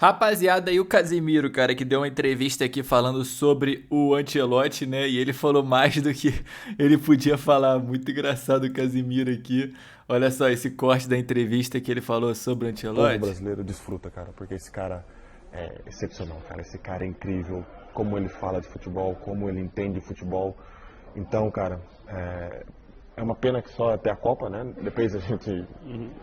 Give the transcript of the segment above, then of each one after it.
Rapaziada, e o Casimiro, cara, que deu uma entrevista aqui falando sobre o Ancelotti, né? E ele falou mais do que ele podia falar. Muito engraçado o Casimiro aqui. Olha só esse corte da entrevista que ele falou sobre o O povo Ancelotti. brasileiro desfruta, cara, porque esse cara é excepcional, cara. Esse cara é incrível, como ele fala de futebol, como ele entende futebol. Então, cara, é uma pena que só até a Copa, né? Depois a gente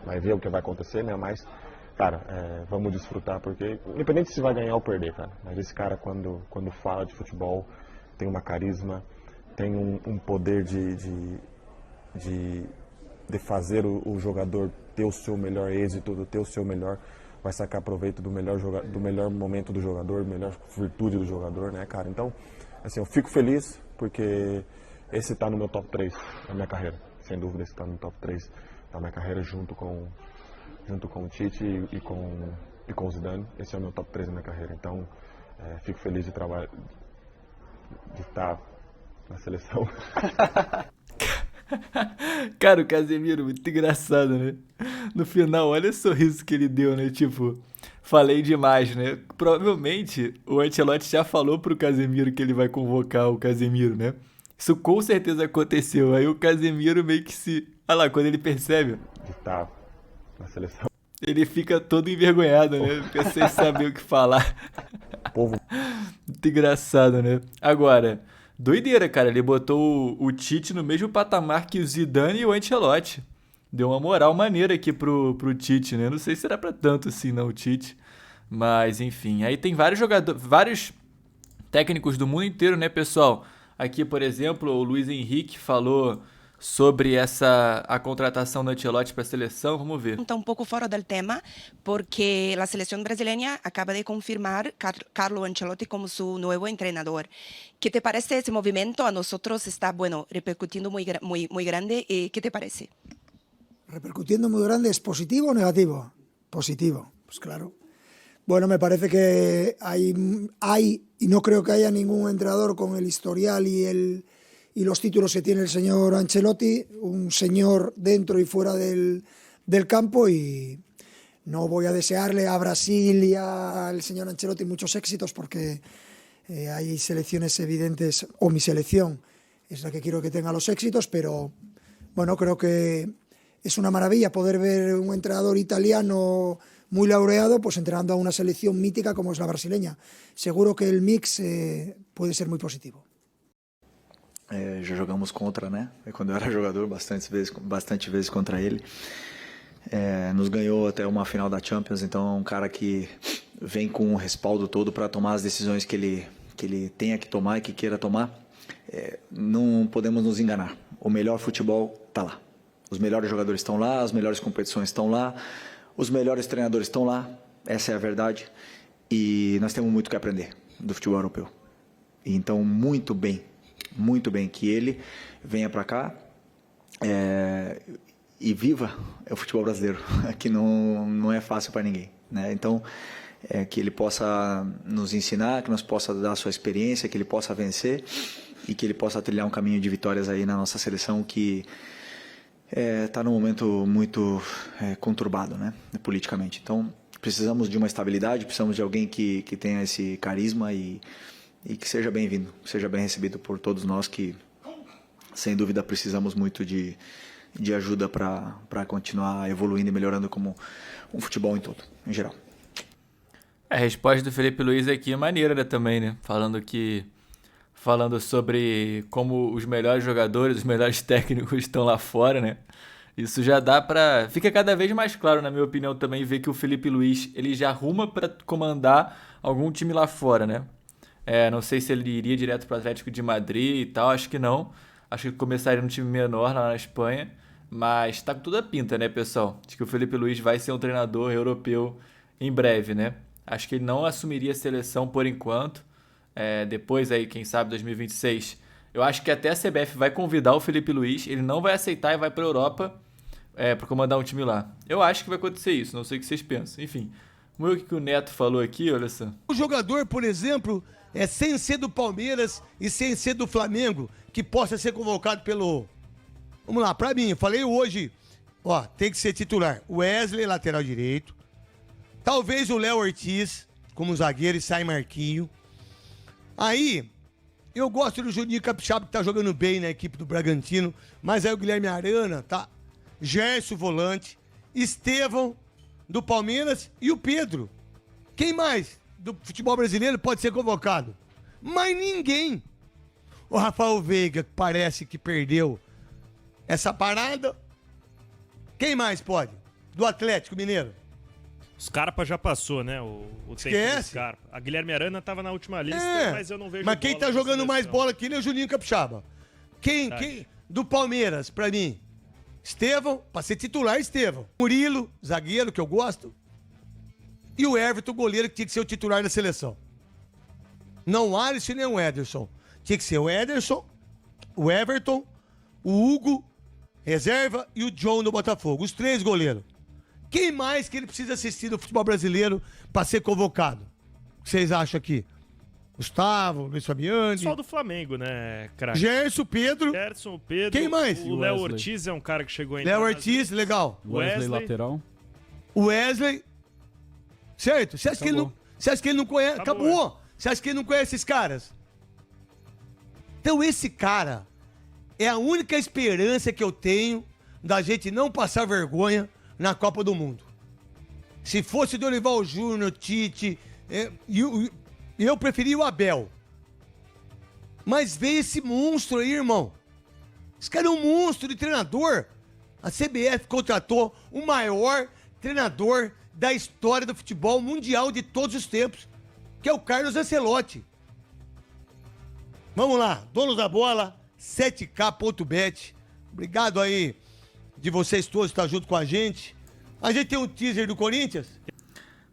vai ver o que vai acontecer, né? Mas, cara, vamos desfrutar, porque independente se vai ganhar ou perder, cara. Mas esse cara, quando fala de futebol, tem uma carisma, tem um poder de fazer o jogador ter o seu melhor êxito, ter o seu melhor, vai sacar proveito do melhor momento do jogador, melhor virtude do jogador, né, cara? Então, assim, eu fico feliz porque esse tá no meu top 3 da minha carreira. Sem dúvida, esse tá no top 3 da minha carreira junto com o Tite e com o Zidane. Esse é o meu top 3 da minha carreira. Então, fico feliz de trabalhar, de estar na seleção. Cara, o Casemiro, muito engraçado, né? No final, olha o sorriso que ele deu, né? Tipo, falei demais, né? Provavelmente o Ancelotti já falou pro Casemiro que ele vai convocar o Casemiro, né? Isso com certeza aconteceu. Aí o Casemiro meio que se. Olha lá, quando ele percebe, De estar na seleção. ele fica todo envergonhado, né? Fica sem saber o que falar. O povo Muito engraçado, né? Agora, doideira, cara. Ele botou o Tite no mesmo patamar que o Zidane e o Ancelotti. Deu uma moral maneira aqui pro Tite, né? Não sei se era pra tanto assim, não, o Tite. Mas, enfim. Aí tem vários jogadores, vários técnicos do mundo inteiro, né, pessoal? Aqui, por exemplo, o Luiz Henrique falou sobre a contratação do Ancelotti para a seleção. Vamos ver. Está un poco fuera del tema porque la selección brasileña acaba de confirmar Carlo Ancelotti como su nuevo entrenador. ¿Qué te parece ese movimiento? A nosotros está, bueno, repercutiendo muy grande. ¿Qué te parece? Repercutiendo muy grande, ¿es positivo o negativo? Positivo, pues claro. Bueno, me parece que hay y no creo que haya ningún entrenador con el historial y los títulos que tiene el señor Ancelotti, un señor dentro y fuera del campo, y no voy a desearle a Brasil y al señor Ancelotti muchos éxitos porque hay selecciones evidentes, o mi selección es la que quiero que tenga los éxitos, pero bueno, creo que es una maravilla poder ver un entrenador italiano muy laureado pues entrenando a una selección mítica como es la brasileña. Seguro que el mix puede ser muy positivo. Já jogamos contra, né? Quando eu era jogador, bastante vezes contra ele. Nos ganhou até uma final da Champions, então é um cara que vem com o respaldo todo para tomar as decisões que ele tenha que tomar e que queira tomar. Não podemos nos enganar. O melhor futebol está lá. Os melhores jogadores estão lá, as melhores competições estão lá, os melhores treinadores estão lá. Essa é a verdade. E nós temos muito que aprender do futebol europeu. E então, muito bem que ele venha para cá e viva o futebol brasileiro, que não é fácil para ninguém, né? Então, que ele possa nos ensinar, que nós possa dar a sua experiência, que ele possa vencer e que ele possa trilhar um caminho de vitórias aí na nossa seleção que está num momento muito conturbado, né, politicamente. Então, precisamos de uma estabilidade, precisamos de alguém que tenha esse carisma e que seja bem-vindo, seja bem recebido por todos nós que, sem dúvida, precisamos muito de ajuda para continuar evoluindo e melhorando como um futebol em todo, em geral. A resposta do Felipe Luiz aqui é maneira, né, também, né? Falando sobre como os melhores jogadores, os melhores técnicos estão lá fora, né? Isso já dá pra... Fica cada vez mais claro, na minha opinião, também, ver que o Felipe Luiz, ele já arruma pra comandar algum time lá fora, né? Não sei se ele iria direto pro Atlético de Madrid e tal, acho que não. Acho que começaria num time menor lá na Espanha. Mas tá com toda a pinta, né, pessoal? Acho que o Felipe Luiz vai ser um treinador europeu em breve, né? Acho que ele não assumiria a seleção por enquanto. Depois aí, quem sabe, 2026. Eu acho que até a CBF vai convidar o Felipe Luiz, ele não vai aceitar e vai pra Europa pra comandar um time lá. Eu acho que vai acontecer isso, não sei o que vocês pensam. Enfim, vamos ver o que o Neto falou aqui, olha só. O jogador, por exemplo, sem ser do Palmeiras e sem ser do Flamengo, que possa ser convocado pelo... Vamos lá, pra mim, eu falei hoje, tem que ser titular. Wesley, lateral direito. Talvez o Léo Ortiz, como zagueiro e sai Marquinho. Aí, eu gosto do Juninho Capixaba, que tá jogando bem na equipe do Bragantino, mas aí o Guilherme Arana, tá? Gerson, volante, Estevão, do Palmeiras, e o Pedro. Quem mais do futebol brasileiro pode ser convocado? Mas ninguém. O Rafael Veiga, que parece que perdeu essa parada. Quem mais pode? Do Atlético Mineiro. Scarpa já passou, né? O tempo do Scarpa. A Guilherme Arana tava na última lista, mas eu não vejo. Mas quem tá jogando mais bola aqui é o Juninho Capixaba. Quem? Do Palmeiras, pra mim. Estevão, pra ser titular, Estevão. Murilo, zagueiro, que eu gosto. E o Everton, goleiro, que tinha que ser o titular da seleção. Não o Alisson nem o Ederson. Tinha que ser o Ederson, o Everton, o Hugo, reserva, e o John do Botafogo. Os 3 goleiros. Quem mais que ele precisa assistir do futebol brasileiro para ser convocado? O que vocês acham aqui? Gustavo, Luiz Fabiani. Só do Flamengo, né, craque? Gerson, Pedro. Gerson, Pedro. Quem mais? O Léo Ortiz é um cara que chegou em. Léo Ortiz, legal. Wesley lateral. O Wesley. Certo? Você acha que ele não conhece? Acabou. Você acha que ele não conhece esses caras? Então esse cara é a única esperança que eu tenho da gente não passar vergonha na Copa do Mundo. Se fosse Dorival Júnior, Tite, eu preferia o Abel. Mas veio esse monstro aí, irmão. Esse cara é um monstro de treinador. A CBF contratou o maior treinador da história do futebol mundial de todos os tempos, que é o Carlos Ancelotti. Vamos lá, donos da bola, 7k.bet. Obrigado aí de vocês todos estar junto com a gente. A gente tem um teaser do Corinthians.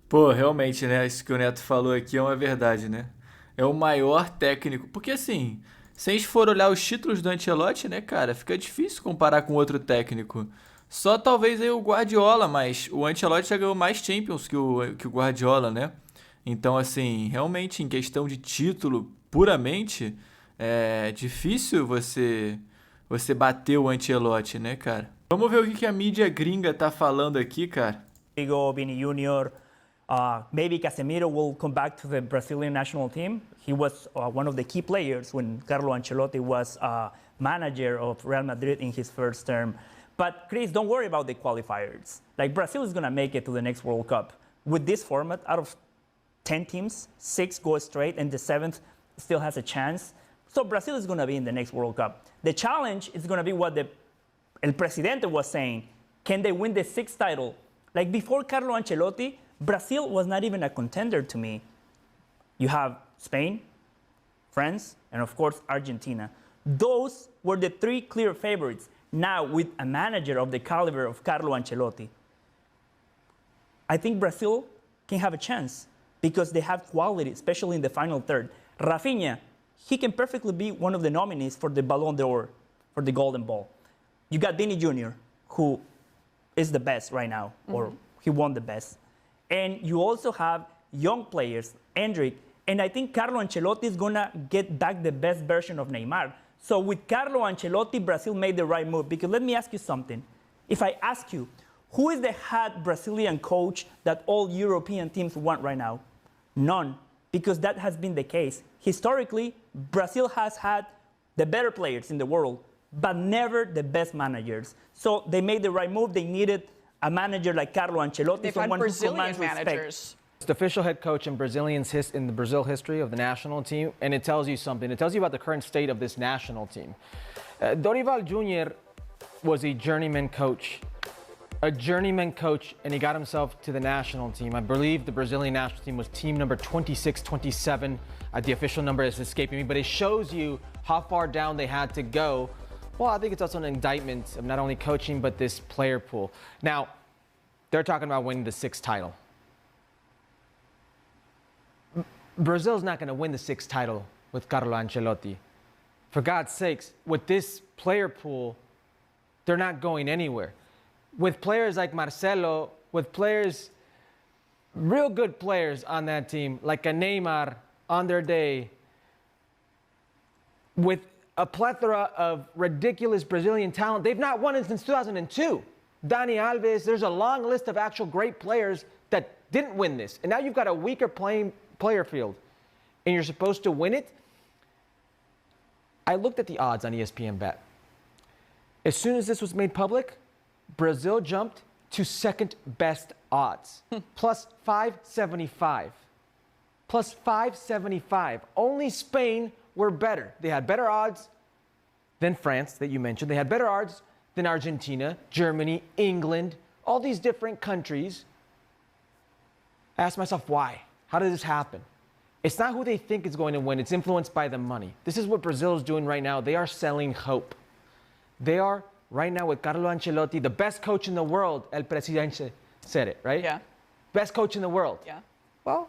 Pô, realmente, né? Isso que o Neto falou aqui é uma verdade, né? É o maior técnico. Porque assim, se a gente for olhar os títulos do Ancelotti, né, cara, fica difícil comparar com outro técnico. Só talvez aí o Guardiola, mas o Ancelotti já ganhou mais Champions que o Guardiola, né? Então, assim, realmente, em questão de título, puramente, é difícil você bater o Ancelotti, né, cara? Vamos ver o que a mídia gringa tá falando aqui, cara. Rodrigo, Vini Jr., maybe Casemiro will come back to the Brazilian national team. He was one of the key players when Carlo Ancelotti was manager of Real Madrid in his first term. But Chris, don't worry about the qualifiers. Like Brazil is going to make it to the next World Cup. With this format, out of 10 teams, 6 go straight and the 7th still has a chance. So Brazil is going to be in the next World Cup. The challenge is going to be what El Presidente was saying. Can they win the 6th title? Like before Carlo Ancelotti, Brazil was not even a contender to me. You have Spain, France, and of course Argentina. Those were the 3 clear favorites. Now, with a manager of the caliber of Carlo Ancelotti, I think Brazil can have a chance because they have quality, especially in the final third. Rafinha, he can perfectly be one of the nominees for the Ballon d'Or, for the Golden Ball. You got Vini Jr., who is the best right now, or he won the best. And you also have young players, Endrick, and I think Carlo Ancelotti is going to get back the best version of Neymar. So with Carlo Ancelotti, Brazil made the right move. Because let me ask you something. If I ask you, who is the hot Brazilian coach that all European teams want right now? None, because that has been the case. Historically, Brazil has had the better players in the world, but never the best managers. So they made the right move. They needed a manager like Carlo Ancelotti, They've had Brazilian managers. It's the official head coach in the Brazil history of the national team, and it tells you something. It tells you about the current state of this national team. Dorival Jr. was a journeyman coach, and he got himself to the national team. I believe the Brazilian national team was team number 26, 27. The official number is escaping me, but it shows you how far down they had to go. Well, I think it's also an indictment of not only coaching, but this player pool. Now, they're talking about winning the 6th title. Brazil's not going to win the 6th title with Carlo Ancelotti. For God's sakes, with this player pool, they're not going anywhere. With players like Marcelo, with players, real good players on that team, like a Neymar on their day, with a plethora of ridiculous Brazilian talent, they've not won it since 2002. Dani Alves, there's a long list of actual great players that didn't win this, and now you've got a weaker player field, and you're supposed to win it. I looked at the odds on ESPN Bet. As soon as this was made public, Brazil jumped to second best odds, plus 575. Plus 575. Only Spain were better. They had better odds than France that you mentioned. They had better odds than Argentina, Germany, England, all these different countries. I asked myself, why? How did this happen? It's not who they think is going to win. It's influenced by the money. This is what Brazil is doing right now. They are selling hope. They are, right now, with Carlo Ancelotti, the best coach in the world. El Presidente said it, right? Yeah. Best coach in the world. Yeah. Well,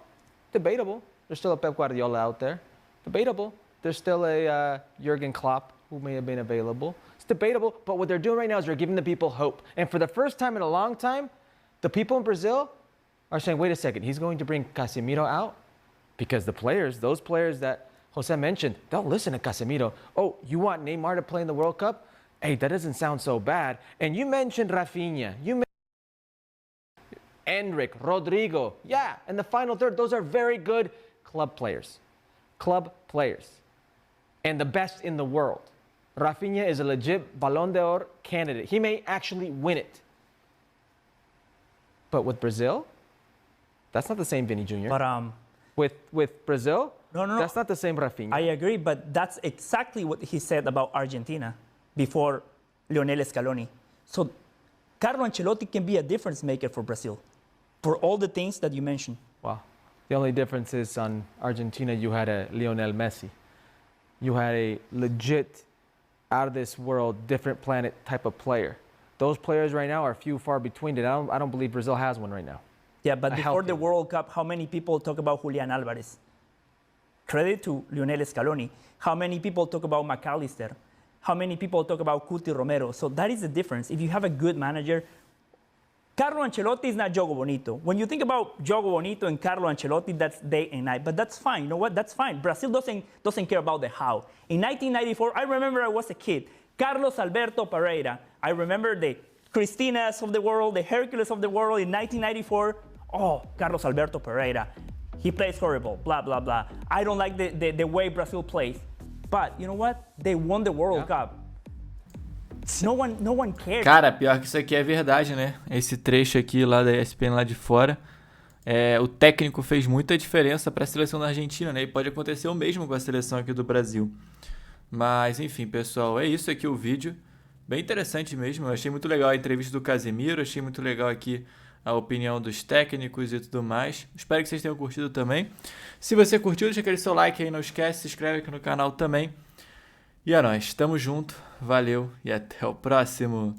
debatable. There's still a Pep Guardiola out there. Debatable. There's still a Jurgen Klopp who may have been available. It's debatable, but what they're doing right now is they're giving the people hope. And for the first time in a long time, the people in Brazil are saying, wait a second, he's going to bring Casemiro out? Because the players, those players that Jose mentioned, they'll listen to Casemiro. Oh, you want Neymar to play in the World Cup? Hey, that doesn't sound so bad. And you mentioned Rafinha. You mentioned Endrick, Rodrigo. Yeah, and the final third, those are very good club players. Club players. And the best in the world. Rafinha is a legit Ballon d'Or candidate. He may actually win it. But with Brazil, that's not the same Vinny Jr. But with Brazil, no, that's not the same Rafinha. I agree, but that's exactly what he said about Argentina before Lionel Scaloni. So Carlo Ancelotti can be a difference maker for Brazil, for all the things that you mentioned. Wow. The only difference is on Argentina, you had a Lionel Messi. You had a legit, out of this world, different planet type of player. Those players right now are few far between. I don't believe Brazil has one right now. Yeah, but before the World Cup, how many people talk about Julian Alvarez? Credit to Lionel Scaloni. How many people talk about McAllister? How many people talk about Cuti Romero? So that is the difference. If you have a good manager, Carlo Ancelotti is not Jogo Bonito. When you think about Jogo Bonito and Carlo Ancelotti, that's day and night. But that's fine. You know what? That's fine. Brazil doesn't care about the how. In 1994, I remember I was a kid. Carlos Alberto Pereira. I remember the Cristinas of the world, the Hercules of the world in 1994. Oh, Carlos Alberto Pereira. He plays horrible, blah, blah, blah. I don't like the way Brazil plays. But you know what? They won the World Cup. No one cares. Cara, pior que isso aqui é verdade, né? Esse trecho aqui lá da ESPN lá de fora. O técnico fez muita diferença para a seleção da Argentina, né? E pode acontecer o mesmo com a seleção aqui do Brasil. Mas, enfim, pessoal, é isso aqui o vídeo. Bem interessante mesmo. Eu achei muito legal a entrevista do Casemiro. Achei muito legal aqui a opinião dos técnicos e tudo mais. Espero que vocês tenham curtido também. Se você curtiu, deixa aquele seu like aí, não esquece, se inscreve aqui no canal também. E é nóis, tamo junto, valeu e até o próximo.